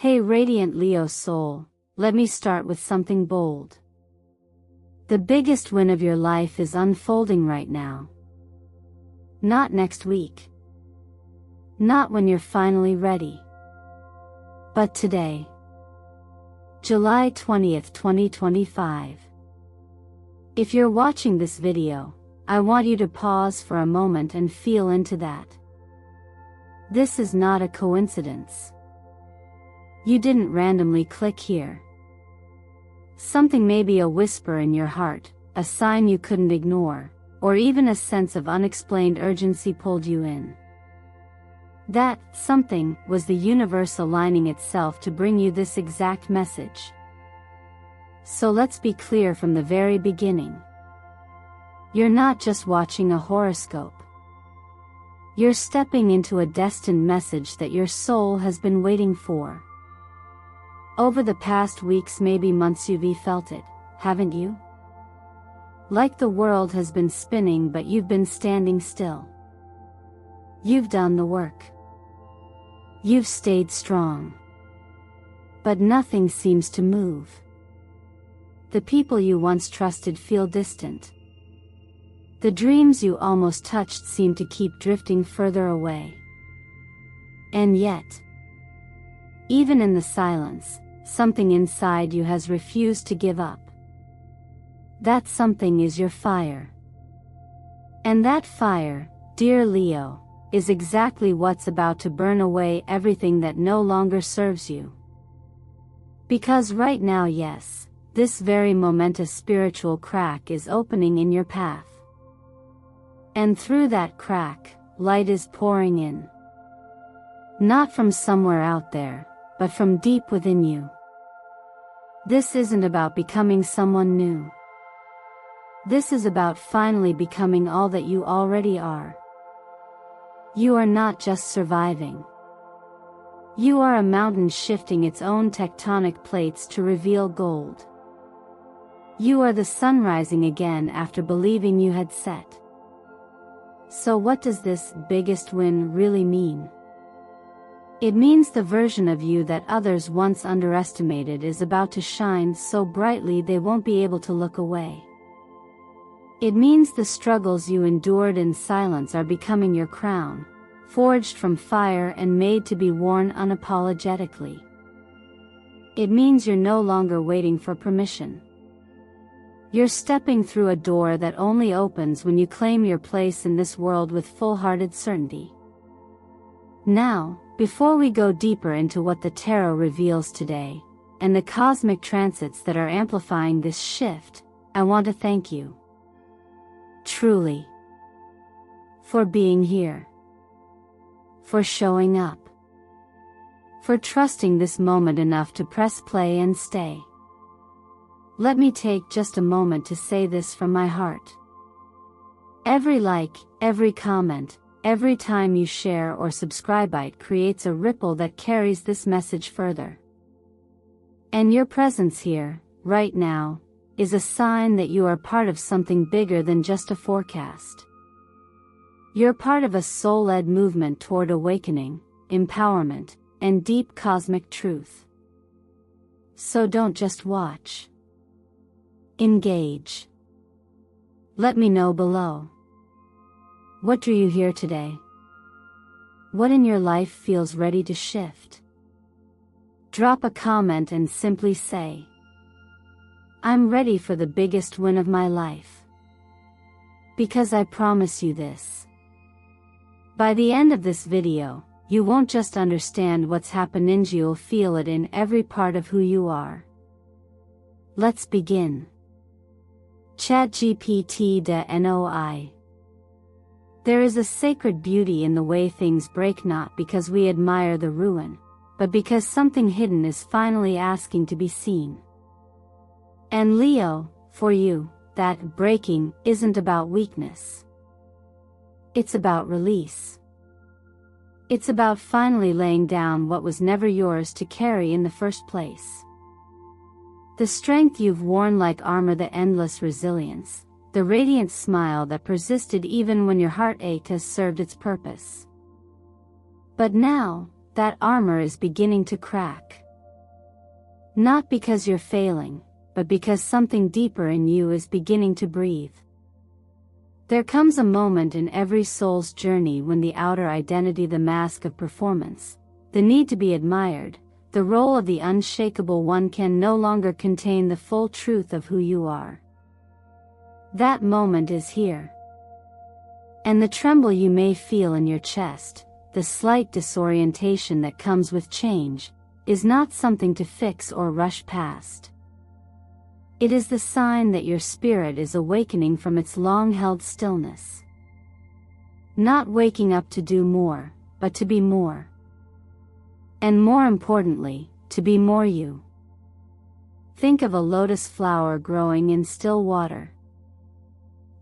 Hey radiant Leo soul, let me start with something bold. The biggest win of your life is unfolding right now. Not next week. Not when you're finally ready. But today. July 20th, 2025. If you're watching this video, I want you to pause for a moment and feel into that. This is not a coincidence. You didn't randomly click here. Something may be a whisper in your heart, a sign you couldn't ignore, or even a sense of unexplained urgency pulled you in. That something was the universe aligning itself to bring you this exact message. So let's be clear from the very beginning. You're not just watching a horoscope. You're stepping into a destined message that your soul has been waiting for. Over the past weeks, maybe months, you've felt it, haven't you? Like the world has been spinning but you've been standing still. You've done the work. You've stayed strong. But nothing seems to move. The people you once trusted feel distant. The dreams you almost touched seem to keep drifting further away. And yet, even in the silence, something inside you has refused to give up. That something is your fire. And that fire, dear Leo, is exactly what's about to burn away everything that no longer serves you. Because right now, yes, this very momentous spiritual crack is opening in your path. And through that crack, light is pouring in. Not from somewhere out there, but from deep within you. This isn't about becoming someone new. This is about finally becoming all that you already are. You are not just surviving. You are a mountain shifting its own tectonic plates to reveal gold. You are the sun rising again after believing you had set. So what does this biggest win really mean? It means the version of you that others once underestimated is about to shine so brightly they won't be able to look away. It means the struggles you endured in silence are becoming your crown, forged from fire and made to be worn unapologetically. It means you're no longer waiting for permission. You're stepping through a door that only opens when you claim your place in this world with full-hearted certainty. Now, before we go deeper into what the tarot reveals today, and the cosmic transits that are amplifying this shift, I want to thank you. Truly. For being here. For showing up. For trusting this moment enough to press play and stay. Let me take just a moment to say this from my heart. Every like, every comment, every time you share or subscribe, it creates a ripple that carries this message further. And your presence here, right now, is a sign that you are part of something bigger than just a forecast. You're part of a soul-led movement toward awakening, empowerment, and deep cosmic truth. So don't just watch. Engage. Let me know below. What drew you here today? What in your life feels ready to shift? Drop a comment and simply say, I'm ready for the biggest win of my life. Because I promise you this. By the end of this video, you won't just understand what's happening, you'll feel it in every part of who you are. Let's begin. ChatGPT.noi. There is a sacred beauty in the way things break, not because we admire the ruin, but because something hidden is finally asking to be seen. And Leo, for you, that breaking isn't about weakness. It's about release. It's about finally laying down what was never yours to carry in the first place. The strength you've worn like armor, the endless resilience, the radiant smile that persisted even when your heart ached, has served its purpose. But now, that armor is beginning to crack. Not because you're failing, but because something deeper in you is beginning to breathe. There comes a moment in every soul's journey when the outer identity, the mask of performance, the need to be admired, the role of the unshakable one can no longer contain the full truth of who you are. That moment is here. And the tremble you may feel in your chest, the slight disorientation that comes with change, is not something to fix or rush past. It is the sign that your spirit is awakening from its long-held stillness. Not waking up to do more, but to be more. And more importantly, to be more you. Think of a lotus flower growing in still water.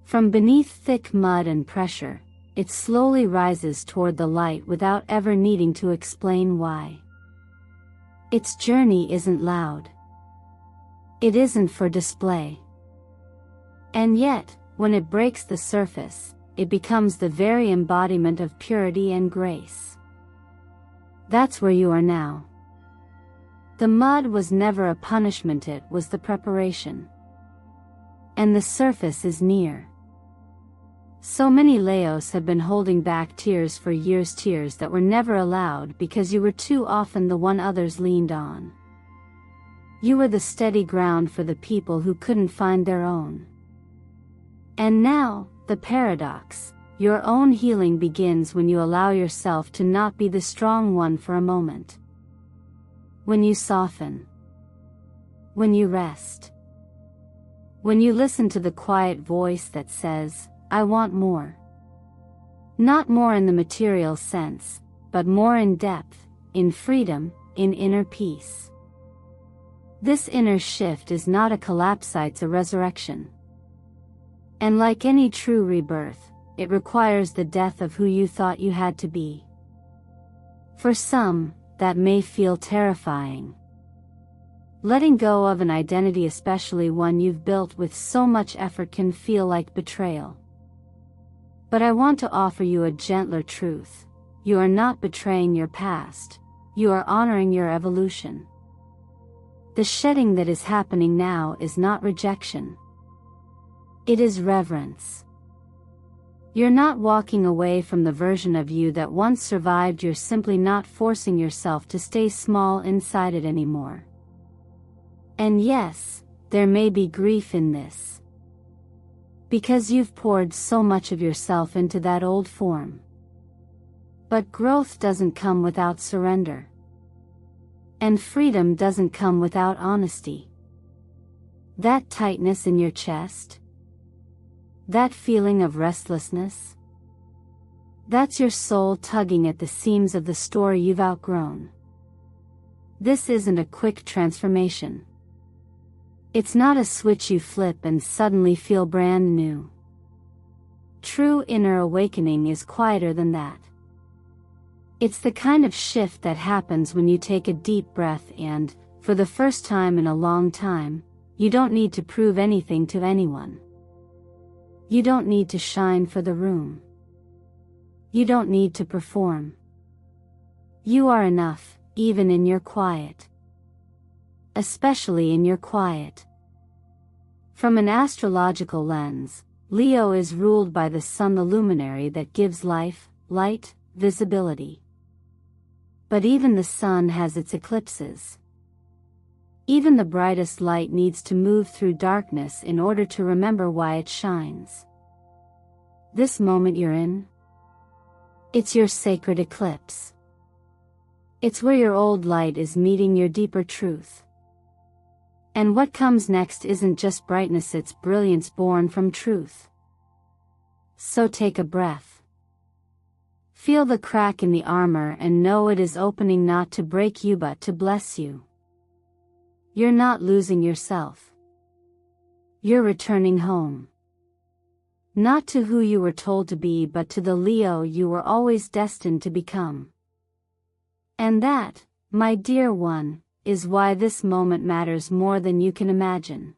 From beneath thick mud and pressure, it slowly rises toward the light without ever needing to explain why. Its journey isn't loud. It isn't for display. And yet, when it breaks the surface, it becomes the very embodiment of purity and grace. That's where you are now. The mud was never a punishment, it was the preparation. And the surface is near. So many Leos have been holding back tears for years, tears that were never allowed because you were too often the one others leaned on. You were the steady ground for the people who couldn't find their own. And now, the paradox, your own healing begins when you allow yourself to not be the strong one for a moment. When you soften. When you rest. When you listen to the quiet voice that says, I want more. Not more in the material sense, but more in depth, in freedom, in inner peace. This inner shift is not a collapse, it's a resurrection. And like any true rebirth, it requires the death of who you thought you had to be. For some, that may feel terrifying. Letting go of an identity, especially one you've built with so much effort, can feel like betrayal. But I want to offer you a gentler truth. You are not betraying your past. You are honoring your evolution. The shedding that is happening now is not rejection. It is reverence. You're not walking away from the version of you that once survived, you're simply not forcing yourself to stay small inside it anymore. And yes, there may be grief in this. Because you've poured so much of yourself into that old form. But growth doesn't come without surrender. And freedom doesn't come without honesty. That tightness in your chest? That feeling of restlessness? That's your soul tugging at the seams of the story you've outgrown. This isn't a quick transformation. It's not a switch you flip and suddenly feel brand new. True inner awakening is quieter than that. It's the kind of shift that happens when you take a deep breath and, for the first time in a long time, you don't need to prove anything to anyone. You don't need to shine for the room. You don't need to perform. You are enough, even in your quiet. Especially in your quiet. From an astrological lens, Leo is ruled by the sun, the luminary that gives life, light, visibility. But even the sun has its eclipses. Even the brightest light needs to move through darkness in order to remember why it shines. This moment you're in? It's your sacred eclipse. It's where your old light is meeting your deeper truth. And what comes next isn't just brightness, it's brilliance born from truth. So take a breath. Feel the crack in the armor and know it is opening, not to break you but to bless you. You're not losing yourself. You're returning home. Not to who you were told to be, but to the Leo you were always destined to become. And that, my dear one, is why this moment matters more than you can imagine.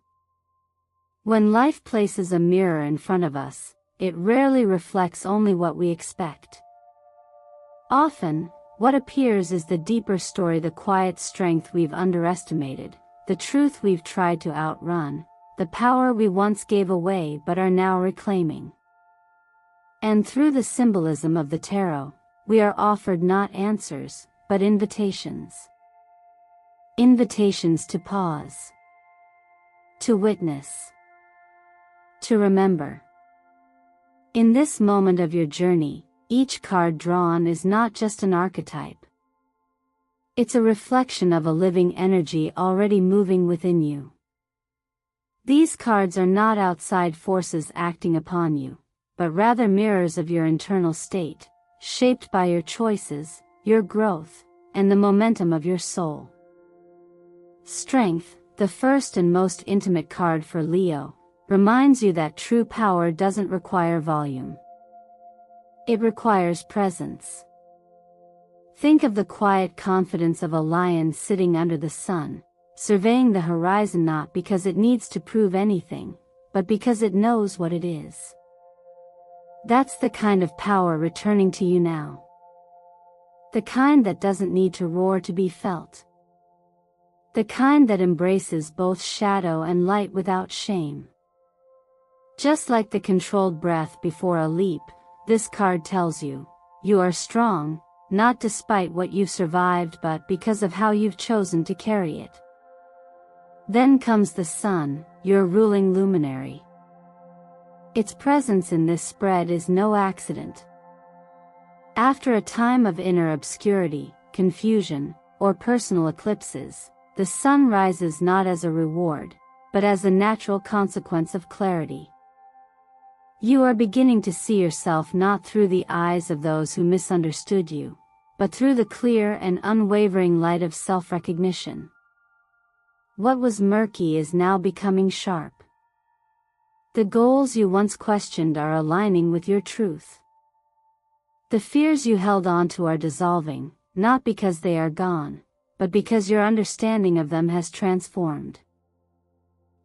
When life places a mirror in front of us, it rarely reflects only what we expect. Often, what appears is the deeper story, the quiet strength we've underestimated, the truth we've tried to outrun, the power we once gave away but are now reclaiming. And through the symbolism of the tarot, we are offered not answers, but invitations. Invitations to pause, to witness, to remember. In this moment of your journey, each card drawn is not just an archetype. It's a reflection of a living energy already moving within you. These cards are not outside forces acting upon you, but rather mirrors of your internal state, shaped by your choices, your growth, and the momentum of your soul. Strength, the first and most intimate card for Leo, reminds you that true power doesn't require volume. It requires presence. Think of the quiet confidence of a lion sitting under the sun, surveying the horizon not because it needs to prove anything, but because it knows what it is. That's the kind of power returning to you now. The kind that doesn't need to roar to be felt. The kind that embraces both shadow and light without shame. Just like the controlled breath before a leap, this card tells you, you are strong, not despite what you've survived but because of how you've chosen to carry it. Then comes the sun, your ruling luminary. Its presence in this spread is no accident. After a time of inner obscurity, confusion, or personal eclipses, the sun rises not as a reward, but as a natural consequence of clarity. You are beginning to see yourself not through the eyes of those who misunderstood you, but through the clear and unwavering light of self-recognition. What was murky is now becoming sharp. The goals you once questioned are aligning with your truth. The fears you held on to are dissolving, not because they are gone, but because your understanding of them has transformed.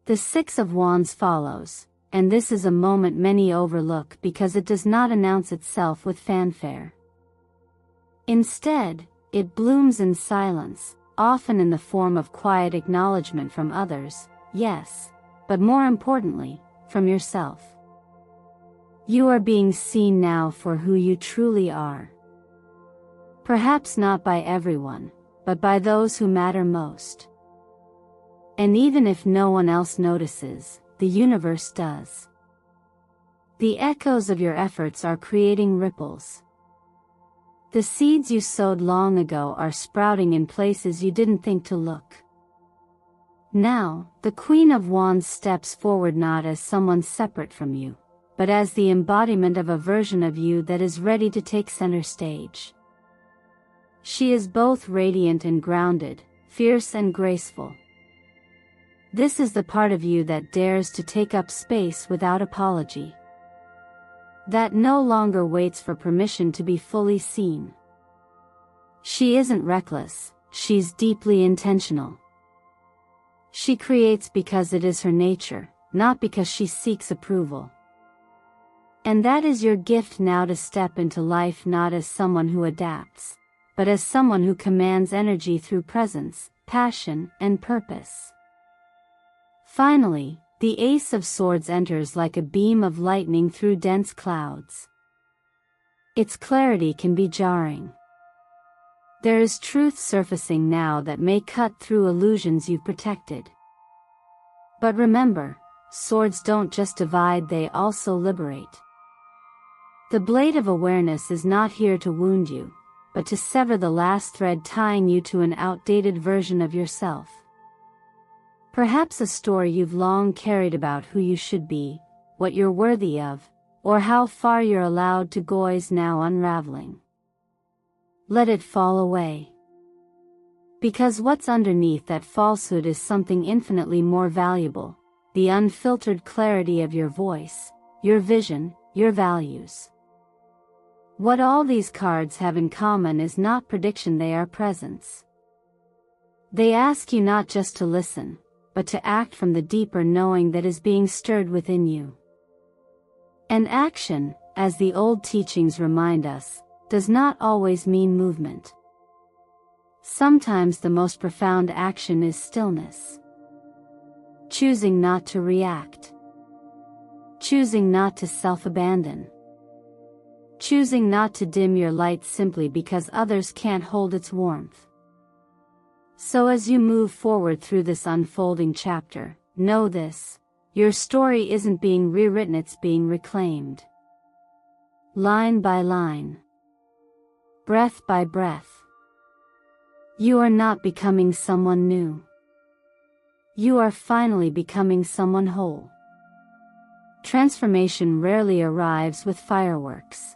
The Six of Wands follows, and this is a moment many overlook because it does not announce itself with fanfare. Instead, it blooms in silence, often in the form of quiet acknowledgement from others, yes, but more importantly, from yourself. You are being seen now for who you truly are. Perhaps not by everyone, but by those who matter most. And even if no one else notices, the universe does. The echoes of your efforts are creating ripples. The seeds you sowed long ago are sprouting in places you didn't think to look. Now, the Queen of Wands steps forward not as someone separate from you, but as the embodiment of a version of you that is ready to take center stage. She is both radiant and grounded, fierce and graceful. This is the part of you that dares to take up space without apology. That no longer waits for permission to be fully seen. She isn't reckless, she's deeply intentional. She creates because it is her nature, not because she seeks approval. And that is your gift now, to step into life not as someone who adapts, but as someone who commands energy through presence, passion, and purpose. Finally, the Ace of Swords enters like a beam of lightning through dense clouds. Its clarity can be jarring. There is truth surfacing now that may cut through illusions you've protected. But remember, swords don't just divide, they also liberate. The blade of awareness is not here to wound you, but to sever the last thread tying you to an outdated version of yourself. Perhaps a story you've long carried about who you should be, what you're worthy of, or how far you're allowed to go is now unraveling. Let it fall away. Because what's underneath that falsehood is something infinitely more valuable, the unfiltered clarity of your voice, your vision, your values. What all these cards have in common is not prediction, they are presence. They ask you not just to listen, but to act from the deeper knowing that is being stirred within you. And action, as the old teachings remind us, does not always mean movement. Sometimes the most profound action is stillness. choosing not to react, choosing not to self-abandon, choosing not to dim your light simply because others can't hold its warmth. So as you move forward through this unfolding chapter, know this: your story isn't being rewritten, it's being reclaimed. Line by line, breath by breath. You are not becoming someone new. You are finally becoming someone whole. Transformation rarely arrives with fireworks.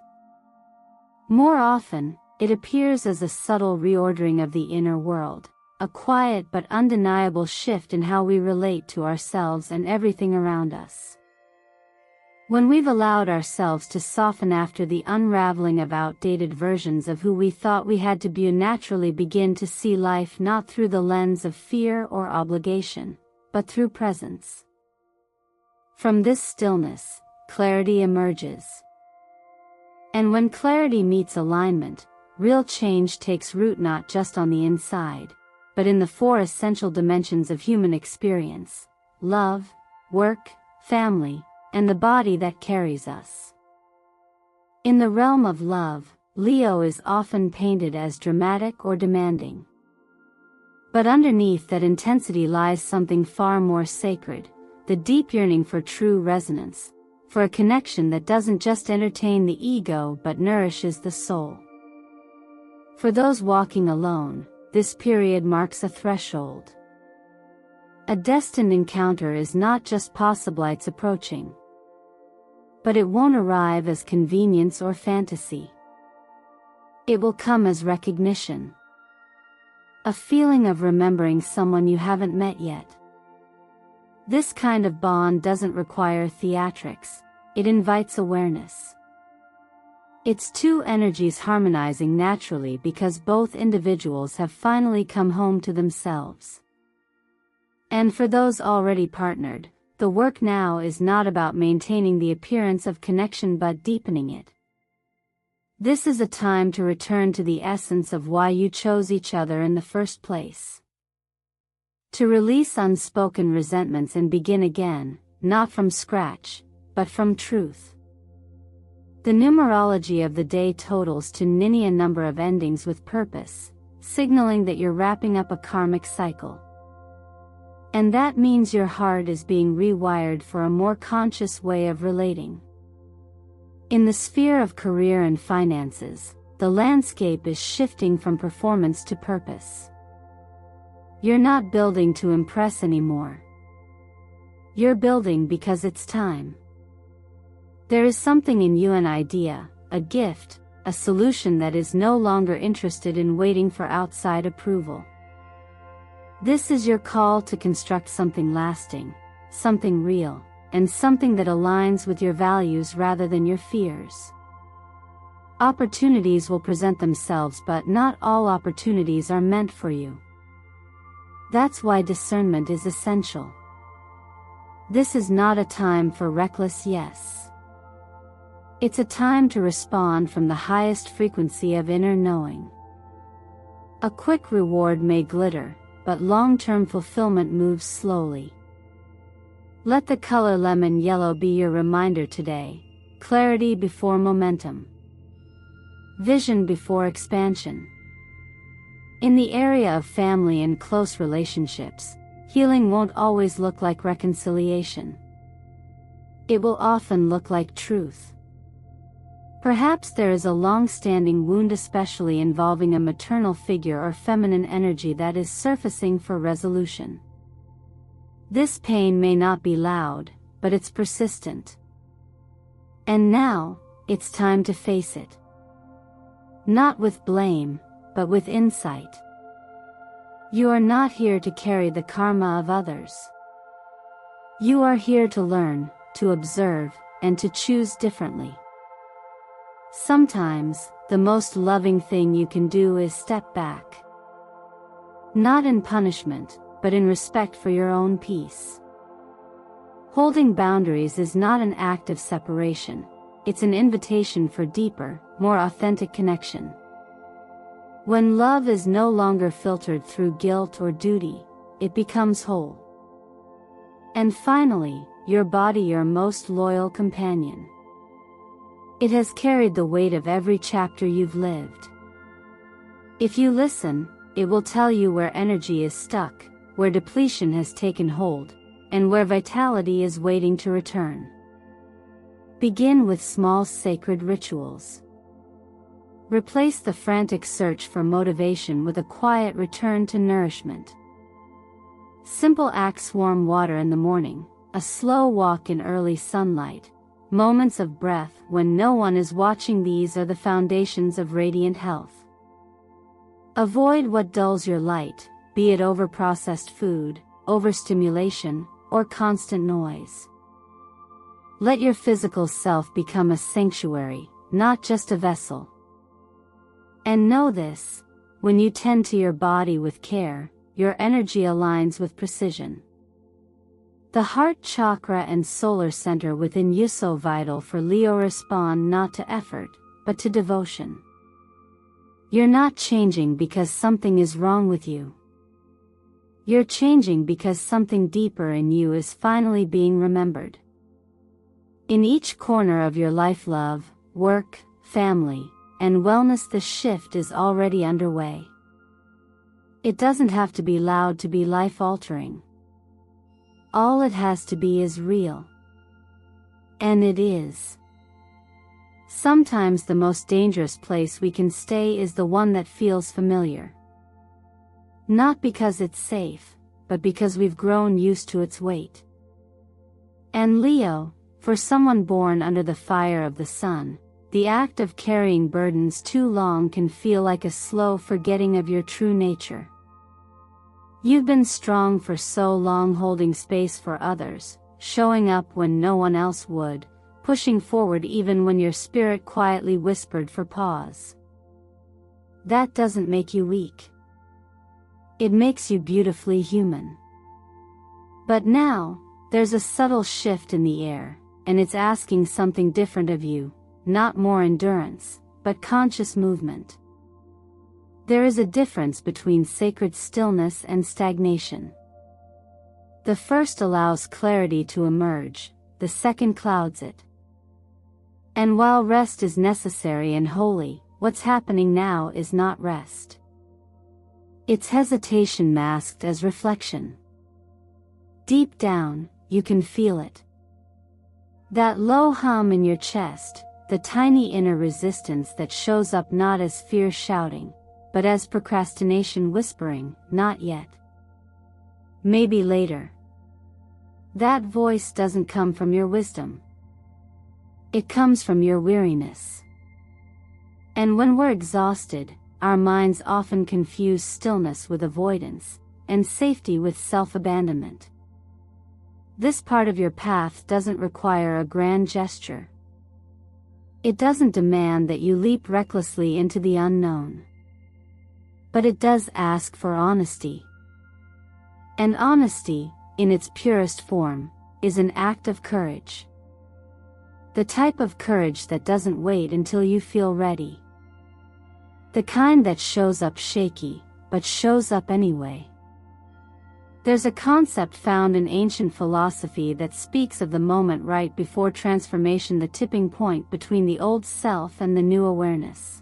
More often, it appears as a subtle reordering of the inner world, a quiet but undeniable shift in how we relate to ourselves and everything around us. When we've allowed ourselves to soften after the unraveling of outdated versions of who we thought we had to be, you naturally begin to see life not through the lens of fear or obligation, but through presence. From this stillness, clarity emerges. And when clarity meets alignment, real change takes root not just on the inside, but in the four essential dimensions of human experience: love, work, family, and the body that carries us. In the realm of love, Leo is often painted as dramatic or demanding. But underneath that intensity lies something far more sacred: the deep yearning for true resonance, for a connection that doesn't just entertain the ego but nourishes the soul. For those walking alone, this period marks a threshold. A destined encounter is not just possible, it's approaching. But it won't arrive as convenience or fantasy. It will come as recognition. A feeling of remembering someone you haven't met yet. This kind of bond doesn't require theatrics, it invites awareness. It's two energies harmonizing naturally because both individuals have finally come home to themselves. And for those already partnered, the work now is not about maintaining the appearance of connection but deepening it. This is a time to return to the essence of why you chose each other in the first place. To release unspoken resentments and begin again, not from scratch, but from truth. The numerology of the day totals to a number of endings with purpose, signaling that you're wrapping up a karmic cycle. And that means your heart is being rewired for a more conscious way of relating. In the sphere of career and finances, the landscape is shifting from performance to purpose. You're not building to impress anymore. You're building because it's time. There is something in you, an idea, a gift, a solution that is no longer interested in waiting for outside approval. This is your call to construct something lasting, something real, and something that aligns with your values rather than your fears. Opportunities will present themselves, but not all opportunities are meant for you. That's why discernment is essential. This is not a time for reckless yes. It's a time to respond from the highest frequency of inner knowing. A quick reward may glitter, but long-term fulfillment moves slowly. Let the color lemon yellow be your reminder today: clarity before momentum. Vision before expansion. In the area of family and close relationships, healing won't always look like reconciliation. It will often look like truth. Perhaps there is a long-standing wound, especially involving a maternal figure or feminine energy, that is surfacing for resolution. This pain may not be loud, but it's persistent. And now, it's time to face it. Not with blame, but with insight. You are not here to carry the karma of others. You are here to learn, to observe, and to choose differently. Sometimes, the most loving thing you can do is step back. Not in punishment, but in respect for your own peace. Holding boundaries is not an act of separation, it's an invitation for deeper, more authentic connection. When love is no longer filtered through guilt or duty, it becomes whole. And finally, your body, your most loyal companion. It has carried the weight of every chapter you've lived. If you listen, it will tell you where energy is stuck, where depletion has taken hold, and where vitality is waiting to return. Begin with small sacred rituals. Replace the frantic search for motivation with a quiet return to nourishment. Simple acts: warm water in the morning, a slow walk in early sunlight, moments of breath when no one is watching. These are the foundations of radiant health. Avoid what dulls your light, be it overprocessed food, overstimulation, or constant noise. Let your physical self become a sanctuary, not just a vessel. And know this: when you tend to your body with care, your energy aligns with precision. The heart chakra and solar center within you, so vital for Leo, respond not to effort, but to devotion. You're not changing because something is wrong with you. You're changing because something deeper in you is finally being remembered. In each corner of your life, love, work, family, and wellness, the shift is already underway. It doesn't have to be loud to be life-altering. All it has to be is real. And it is. Sometimes the most dangerous place we can stay is the one that feels familiar. Not because it's safe, but because we've grown used to its weight. And Leo, for someone born under the fire of the sun, the act of carrying burdens too long can feel like a slow forgetting of your true nature. You've been strong for so long, holding space for others, showing up when no one else would, pushing forward even when your spirit quietly whispered for pause. That doesn't make you weak. It makes you beautifully human. But now, there's a subtle shift in the air, and it's asking something different of you, not more endurance, but conscious movement. There is a difference between sacred stillness and stagnation. The first allows clarity to emerge, the second clouds it. And while rest is necessary and holy, what's happening now is not rest. It's hesitation masked as reflection. Deep down, you can feel it. That low hum in your chest, the tiny inner resistance that shows up not as fear shouting, but as procrastination whispering, "Not yet. Maybe later." That voice doesn't come from your wisdom. It comes from your weariness. And when we're exhausted, our minds often confuse stillness with avoidance, and safety with self-abandonment. This part of your path doesn't require a grand gesture. It doesn't demand that you leap recklessly into the unknown. But it does ask for honesty. And honesty, in its purest form, is an act of courage. The type of courage that doesn't wait until you feel ready. The kind that shows up shaky, but shows up anyway. There's a concept found in ancient philosophy that speaks of the moment right before transformation, the tipping point between the old self and the new awareness.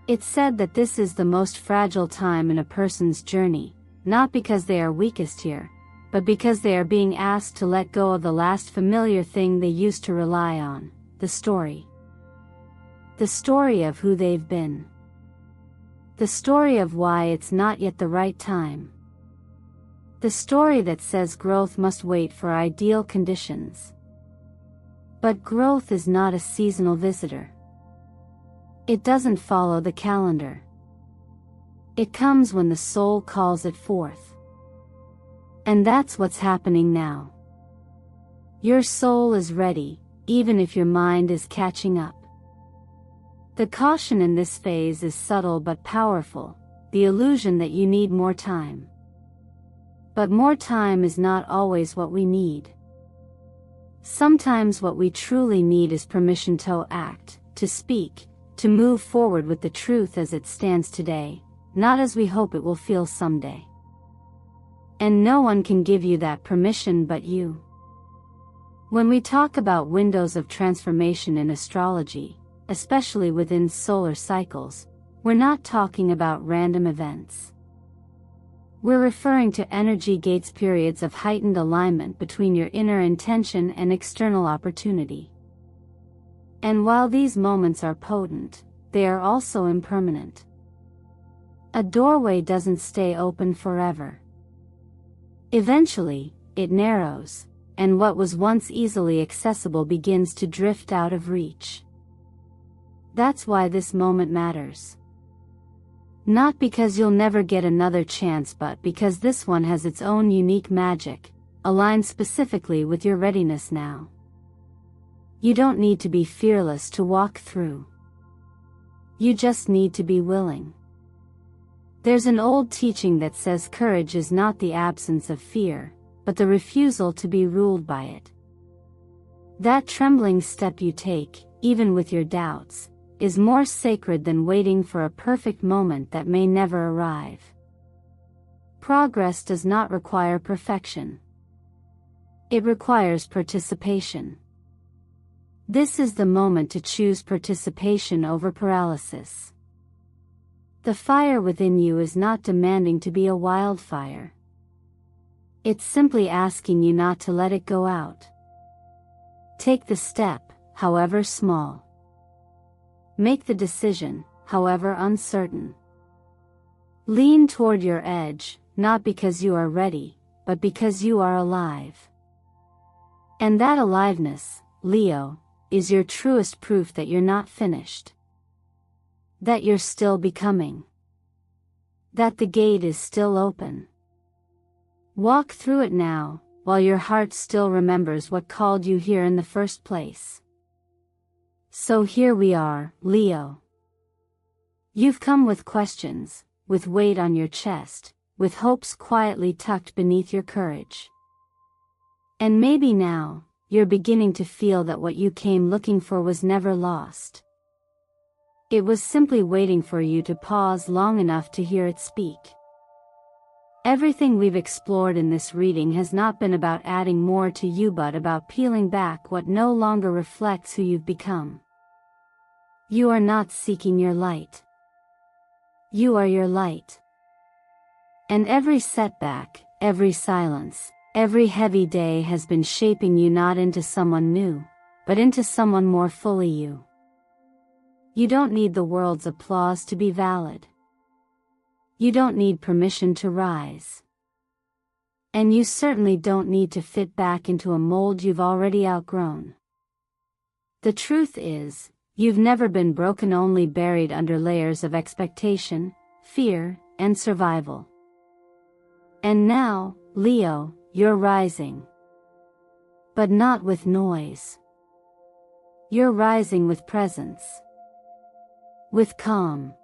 It's said that this is the most fragile time in a person's journey, not because they are weakest here, but because they are being asked to let go of the last familiar thing they used to rely on, the story. The story of who they've been. The story of why it's not yet the right time. The story that says growth must wait for ideal conditions. But growth is not a seasonal visitor. It doesn't follow the calendar. It comes when the soul calls it forth. And that's what's happening now. Your soul is ready, even if your mind is catching up. The caution in this phase is subtle but powerful, the illusion that you need more time. But more time is not always what we need. Sometimes what we truly need is permission to act, to speak, to move forward with the truth as it stands today, not as we hope it will feel someday. And no one can give you that permission but you. When we talk about windows of transformation in astrology, especially within solar cycles, we're not talking about random events. We're referring to energy gates, periods of heightened alignment between your inner intention and external opportunity. And while these moments are potent, they are also impermanent. A doorway doesn't stay open forever. Eventually, it narrows, and what was once easily accessible begins to drift out of reach. That's why this moment matters. Not because you'll never get another chance, but because this one has its own unique magic, aligned specifically with your readiness now. You don't need to be fearless to walk through. You just need to be willing. There's an old teaching that says courage is not the absence of fear, but the refusal to be ruled by it. That trembling step you take, even with your doubts, is more sacred than waiting for a perfect moment that may never arrive. Progress does not require perfection. It requires participation. This is the moment to choose participation over paralysis. The fire within you is not demanding to be a wildfire. It's simply asking you not to let it go out. Take the step, however small. Make the decision, however uncertain. Lean toward your edge, not because you are ready, but because you are alive. And that aliveness, Leo, is your truest proof that you're not finished. That you're still becoming. That the gate is still open. Walk through it now, while your heart still remembers what called you here in the first place. So here we are, Leo. You've come with questions, with weight on your chest, with hopes quietly tucked beneath your courage. And maybe now, you're beginning to feel that what you came looking for was never lost. It was simply waiting for you to pause long enough to hear it speak. Everything we've explored in this reading has not been about adding more to you, but about peeling back what no longer reflects who you've become. You are not seeking your light. You are your light. And every setback, every silence, every heavy day has been shaping you not into someone new, but into someone more fully you. You don't need the world's applause to be valid. You don't need permission to rise. And you certainly don't need to fit back into a mold you've already outgrown. The truth is, you've never been broken, only buried under layers of expectation, fear, and survival. And now, Leo, you're rising. But not with noise. You're rising with presence. With calm.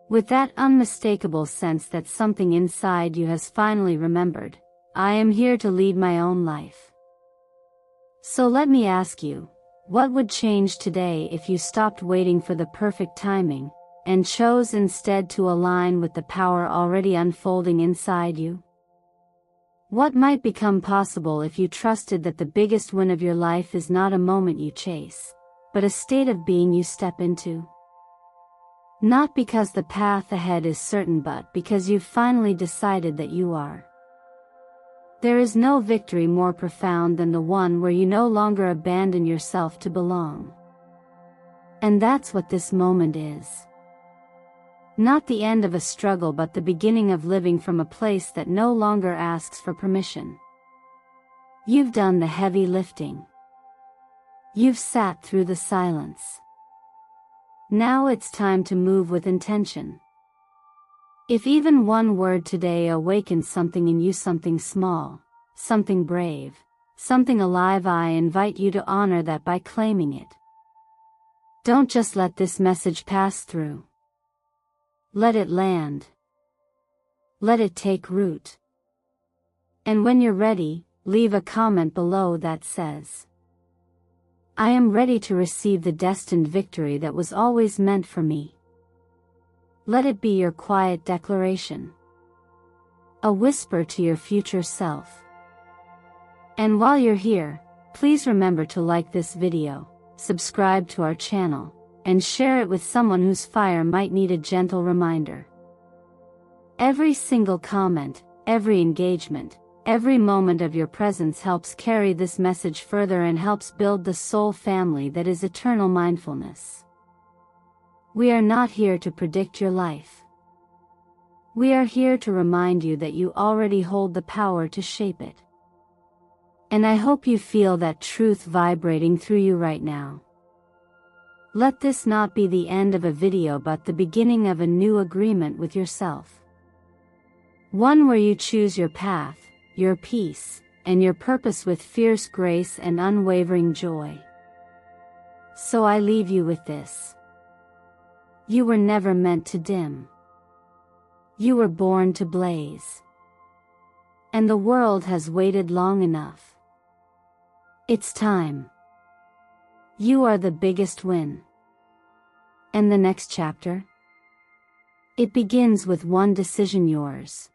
With that unmistakable sense that something inside you has finally remembered, I am here to lead my own life. So let me ask you, what would change today if you stopped waiting for the perfect timing, and chose instead to align with the power already unfolding inside you? What might become possible if you trusted that the biggest win of your life is not a moment you chase, but a state of being you step into? Not because the path ahead is certain, but because you've finally decided that you are. There is no victory more profound than the one where you no longer abandon yourself to belong. And that's what this moment is. Not the end of a struggle, but the beginning of living from a place that no longer asks for permission. You've done the heavy lifting. You've sat through the silence. Now it's time to move with intention. If even one word today awakens something in you, something small, something brave, something alive, I invite you to honor that by claiming it. Don't just let this message pass through. Let it land. Let it take root. And when you're ready, leave a comment below that says, I am ready to receive the destined victory that was always meant for me. Let it be your quiet declaration. a whisper to your future self. And while you're here, please remember to like this video, subscribe to our channel, and share it with someone whose fire might need a gentle reminder. Every single comment, every engagement, every moment of your presence helps carry this message further and helps build the soul family that is eternal mindfulness. We are not here to predict your life. We are here to remind you that you already hold the power to shape it. And I hope you feel that truth vibrating through you right now. Let this not be the end of a video but the beginning of a new agreement with yourself. One where you choose your path, your peace, and your purpose with fierce grace and unwavering joy. So I leave you with this. You were never meant to dim. You were born to blaze. And the world has waited long enough. It's time. You are the biggest win. And the next chapter? It begins with one decision, yours.